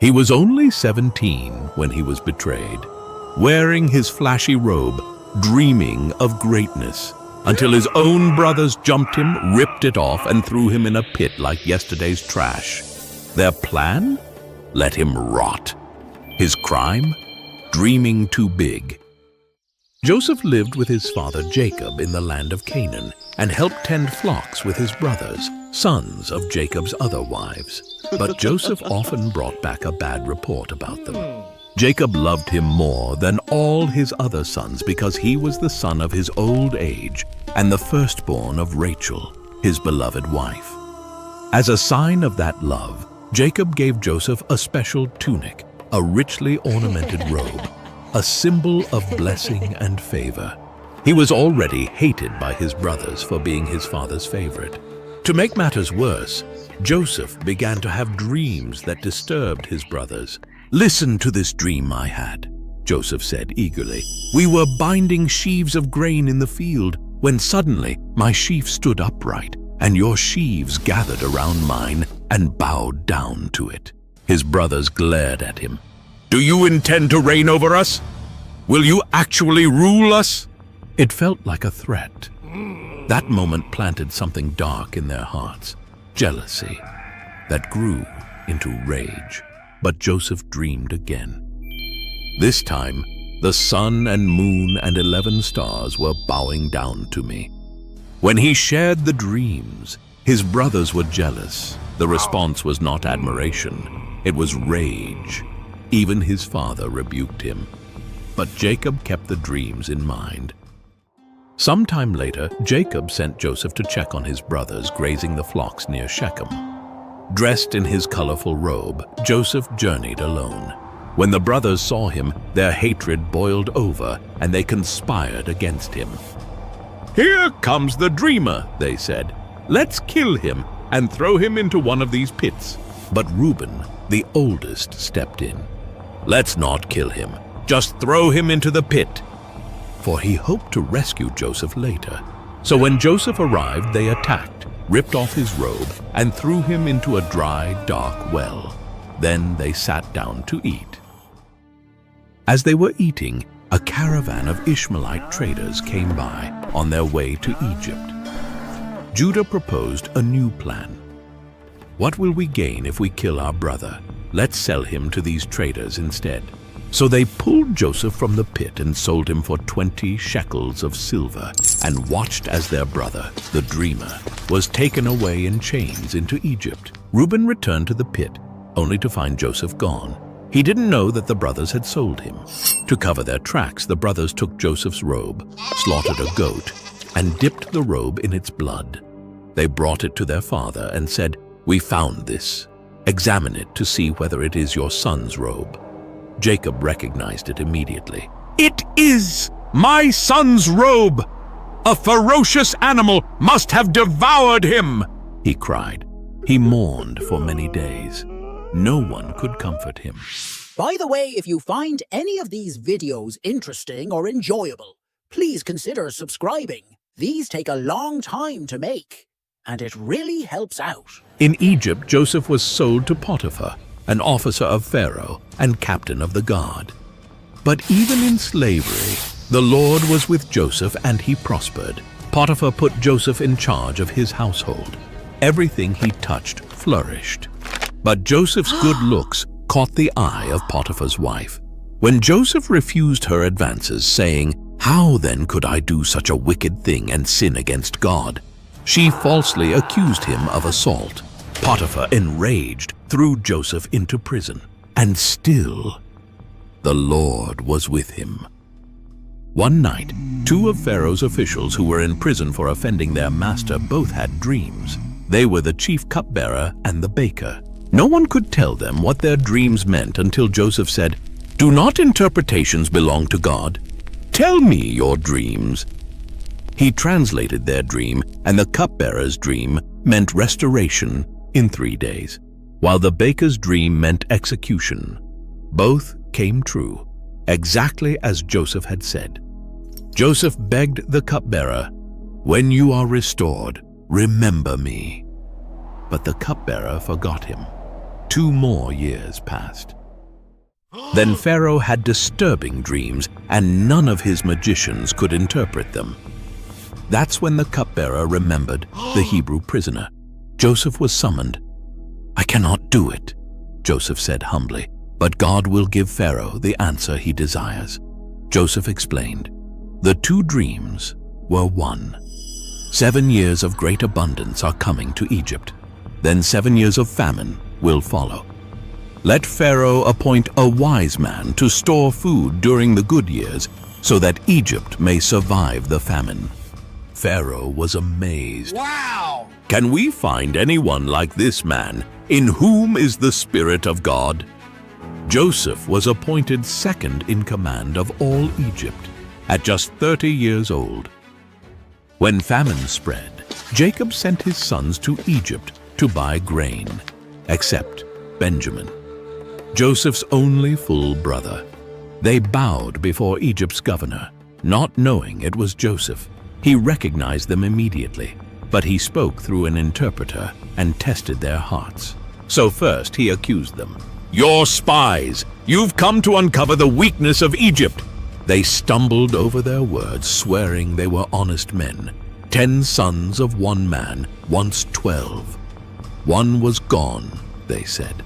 He was only 17 when he was betrayed, wearing his flashy robe, dreaming of greatness, until his own brothers jumped him, ripped it off, and threw him in a pit like yesterday's trash. Their plan? Let him rot. His crime? Dreaming too big. Joseph lived with his father Jacob in the land of Canaan and helped tend flocks with his brothers, sons of Jacob's other wives. But Joseph often brought back a bad report about them. Jacob loved him more than all his other sons because he was the son of his old age and the firstborn of Rachel, his beloved wife. As a sign of that love, Jacob gave Joseph a special tunic, a richly ornamented robe, a symbol of blessing and favor. He was already hated by his brothers for being his father's favorite. To make matters worse, Joseph began to have dreams that disturbed his brothers. "Listen to this dream I had," Joseph said eagerly. "We were binding sheaves of grain in the field when suddenly my sheaf stood upright, and your sheaves gathered around mine and bowed down to it." His brothers glared at him. "Do you intend to reign over us? Will you actually rule us?" It felt like a threat. That moment planted something dark in their hearts, jealousy, that grew into rage. But Joseph dreamed again. This time, the sun and moon and 11 stars were bowing down to me. When he shared the dreams, his brothers were jealous. The response was not admiration, it was rage. Even his father rebuked him. But Jacob kept the dreams in mind. Sometime later, Jacob sent Joseph to check on his brothers grazing the flocks near Shechem. Dressed in his colorful robe, Joseph journeyed alone. When the brothers saw him, their hatred boiled over and they conspired against him. "Here comes the dreamer," they said. "Let's kill him and throw him into one of these pits." But Reuben, the oldest, stepped in. "Let's not kill him. Just throw him into the pit." For he hoped to rescue Joseph later. So when Joseph arrived, they attacked, ripped off his robe, and threw him into a dry, dark well. Then they sat down to eat. As they were eating, a caravan of Ishmaelite traders came by on their way to Egypt. Judah proposed a new plan. "What will we gain if we kill our brother? Let's sell him to these traders instead." So they pulled Joseph from the pit and sold him for 20 shekels of silver and watched as their brother, the dreamer, was taken away in chains into Egypt. Reuben returned to the pit, only to find Joseph gone. He didn't know that the brothers had sold him. To cover their tracks, the brothers took Joseph's robe, slaughtered a goat, and dipped the robe in its blood. They brought it to their father and said, "We found this. Examine it to see whether it is your son's robe." Jacob recognized it immediately. "It is my son's robe! A ferocious animal must have devoured him!" he cried. He mourned for many days. No one could comfort him. By the way, if you find any of these videos interesting or enjoyable, please consider subscribing. These take a long time to make, and it really helps out. In Egypt, Joseph was sold to Potiphar, an officer of Pharaoh and captain of the guard. But even in slavery, the Lord was with Joseph and he prospered. Potiphar put Joseph in charge of his household. Everything he touched flourished. But Joseph's good looks caught the eye of Potiphar's wife. When Joseph refused her advances, saying, "How then could I do such a wicked thing and sin against God?" she falsely accused him of assault. Potiphar, enraged, threw Joseph into prison. And still, the Lord was with him. One night, 2 of Pharaoh's officials who were in prison for offending their master both had dreams. They were the chief cupbearer and the baker. No one could tell them what their dreams meant until Joseph said, "Do not interpretations belong to God? Tell me your dreams." He translated their dream, and the cupbearer's dream meant restoration in 3 days, while the baker's dream meant execution. Both came true, exactly as Joseph had said. Joseph begged the cupbearer, "When you are restored, remember me." But the cupbearer forgot him. 2 more years passed. Then Pharaoh had disturbing dreams, and none of his magicians could interpret them. That's when the cupbearer remembered the Hebrew prisoner. Joseph was summoned. "I cannot do it," Joseph said humbly, "but God will give Pharaoh the answer he desires." Joseph explained. The 2 dreams were one. 7 years of great abundance are coming to Egypt. Then 7 years of famine will follow. Let Pharaoh appoint a wise man to store food during the good years, so that Egypt may survive the famine. Pharaoh was amazed. Wow! Can we find anyone like this man, in whom is the Spirit of God? Joseph was appointed second in command of all Egypt, at just 30 years old. When famine spread, Jacob sent his sons to Egypt to buy grain, except Benjamin, Joseph's only full brother. They bowed before Egypt's governor, not knowing it was Joseph. He recognized them immediately, but he spoke through an interpreter and tested their hearts. So first he accused them. "You're spies! You've come to uncover the weakness of Egypt!" They stumbled over their words, swearing they were honest men. 10 sons of one man, once 12. One was gone, they said,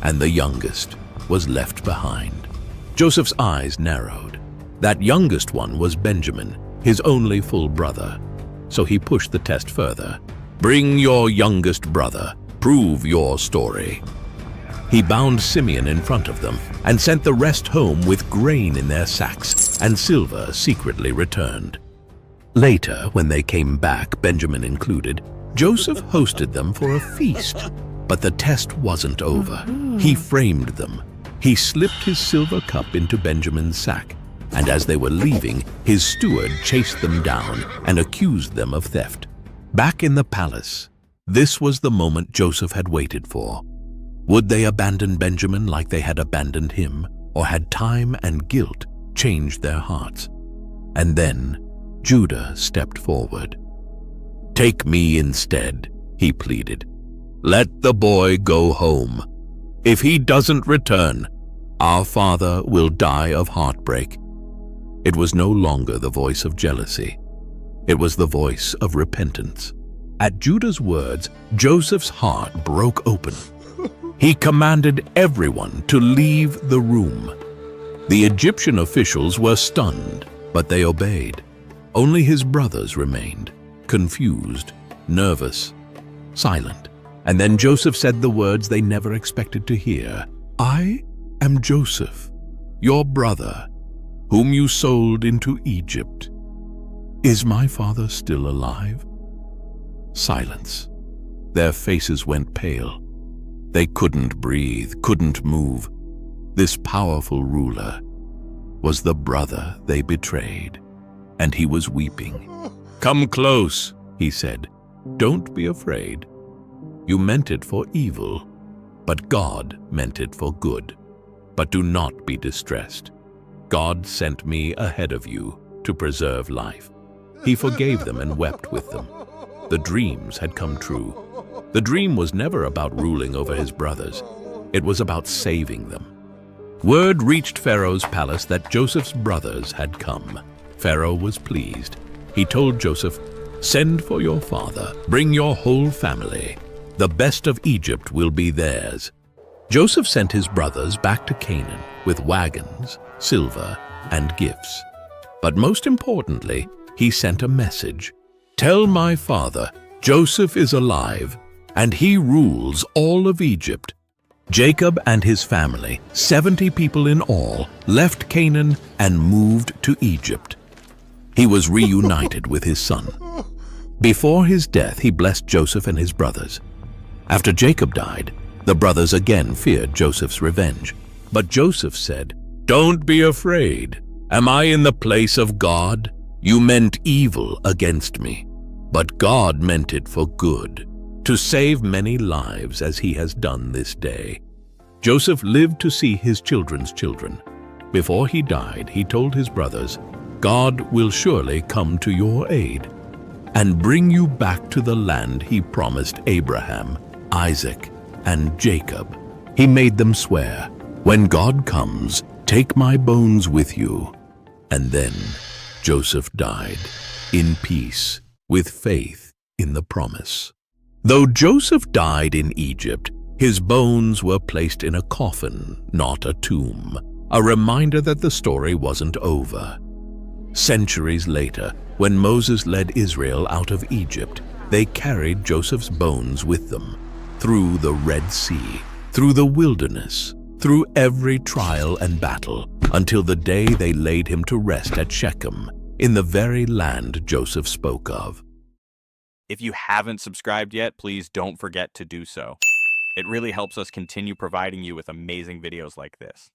and the youngest was left behind. Joseph's eyes narrowed. That youngest one was Benjamin, his only full brother. So he pushed the test further. "Bring your youngest brother. Prove your story." He bound Simeon in front of them and sent the rest home with grain in their sacks, and silver secretly returned. Later, when they came back, Benjamin included, Joseph hosted them for a feast. But the test wasn't over. He framed them. He slipped his silver cup into Benjamin's sack, and as they were leaving, his steward chased them down and accused them of theft. Back in the palace, this was the moment Joseph had waited for. Would they abandon Benjamin like they had abandoned him, or had time and guilt changed their hearts? And then Judah stepped forward. "Take me instead," he pleaded. "Let the boy go home. If he doesn't return, our father will die of heartbreak." It was no longer the voice of jealousy. It was the voice of repentance. At Judah's words, Joseph's heart broke open. He commanded everyone to leave the room. The Egyptian officials were stunned, but they obeyed. Only his brothers remained, confused, nervous, silent. And then Joseph said the words they never expected to hear. "I am Joseph, your brother, whom you sold into Egypt. Is my father still alive?" Silence. Their faces went pale. They couldn't breathe, couldn't move. This powerful ruler was the brother they betrayed, and he was weeping. "Come close," he said. "Don't be afraid. You meant it for evil, but God meant it for good. But do not be distressed. God sent me ahead of you to preserve life." He forgave them and wept with them. The dreams had come true. The dream was never about ruling over his brothers. It was about saving them. Word reached Pharaoh's palace that Joseph's brothers had come. Pharaoh was pleased. He told Joseph, "Send for your father. Bring your whole family. The best of Egypt will be theirs." Joseph sent his brothers back to Canaan with wagons, silver, and gifts. But most importantly, he sent a message. "Tell my father, Joseph is alive, and he rules all of Egypt." Jacob and his family, 70 people in all, left Canaan and moved to Egypt. He was reunited with his son. Before his death, he blessed Joseph and his brothers. After Jacob died, the brothers again feared Joseph's revenge. But Joseph said, "Don't be afraid. Am I in the place of God? You meant evil against me, but God meant it for good, to save many lives as he has done this day." Joseph lived to see his children's children. Before he died, he told his brothers, "God will surely come to your aid and bring you back to the land he promised Abraham, Isaac, and Jacob." He made them swear, "When God comes, take my bones with you." And then Joseph died in peace, with faith in the promise. Though Joseph died in Egypt, his bones were placed in a coffin, not a tomb, a reminder that the story wasn't over. Centuries later, when Moses led Israel out of Egypt, they carried Joseph's bones with them, through the Red Sea, through the wilderness, through every trial and battle, until the day they laid him to rest at Shechem, in the very land Joseph spoke of. If you haven't subscribed yet, please don't forget to do so. It really helps us continue providing you with amazing videos like this.